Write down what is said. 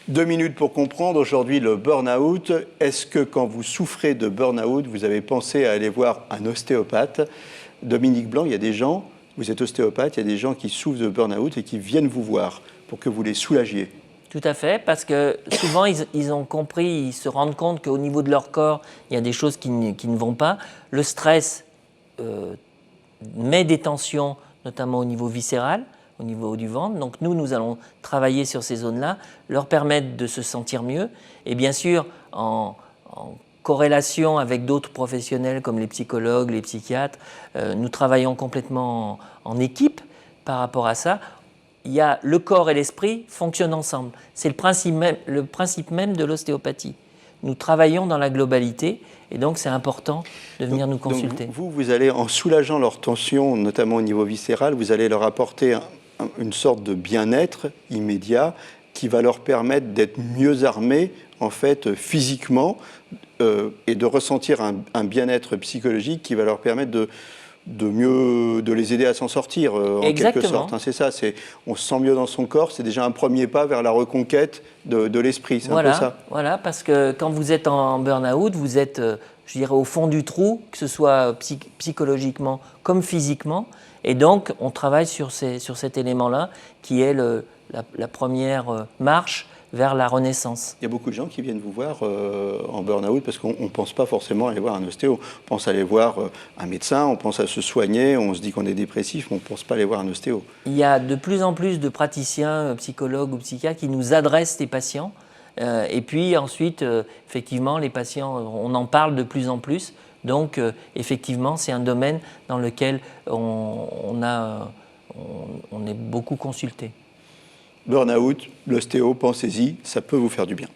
2 minutes pour comprendre aujourd'hui le burn-out. Est-ce que quand vous souffrez de burn-out, vous avez pensé à aller voir un ostéopathe? Dominique Blanc, il y a des gens, vous êtes ostéopathe, il y a des gens qui souffrent de burn-out et qui viennent vous voir pour que vous les soulagiez. Tout à fait, parce que souvent ils ont compris, ils se rendent compte qu'au niveau de leur corps, il y a des choses qui ne vont pas. Le stress met des tensions, notamment au niveau viscéral, au niveau du ventre. Donc nous allons travailler sur ces zones-là, leur permettre de se sentir mieux. Et bien sûr, en corrélation avec d'autres professionnels comme les psychologues, les psychiatres, nous travaillons complètement en équipe par rapport à ça. Il y a le corps et l'esprit fonctionnent ensemble. C'est le principe même de l'ostéopathie. Nous travaillons dans la globalité et donc c'est important de venir nous consulter. Donc vous allez, en soulageant leur tension, notamment au niveau viscéral, vous allez leur apporter une sorte de bien-être immédiat qui va leur permettre d'être mieux armés en fait physiquement et de ressentir un bien-être psychologique qui va leur permettre de les aider à s'en sortir en quelque sorte. Hein, c'est ça, on se sent mieux dans son corps, c'est déjà un premier pas vers la reconquête de l'esprit, c'est un peu ça. Voilà, parce que quand vous êtes en burn-out, vous êtes, je dirais, au fond du trou, que ce soit psychologiquement comme physiquement, et donc on travaille sur cet élément-là qui est la première marche vers la renaissance. Il y a beaucoup de gens qui viennent vous voir en burn-out parce qu'on ne pense pas forcément aller voir un ostéo. On pense aller voir un médecin, on pense à se soigner, on se dit qu'on est dépressif, mais on ne pense pas aller voir un ostéo. Il y a de plus en plus de praticiens, psychologues ou psychiatres qui nous adressent des patients. Et puis ensuite, effectivement, les patients, on en parle de plus en plus. Donc, effectivement, c'est un domaine dans lequel on est beaucoup consulté. Burn-out, l'ostéo, pensez-y, ça peut vous faire du bien.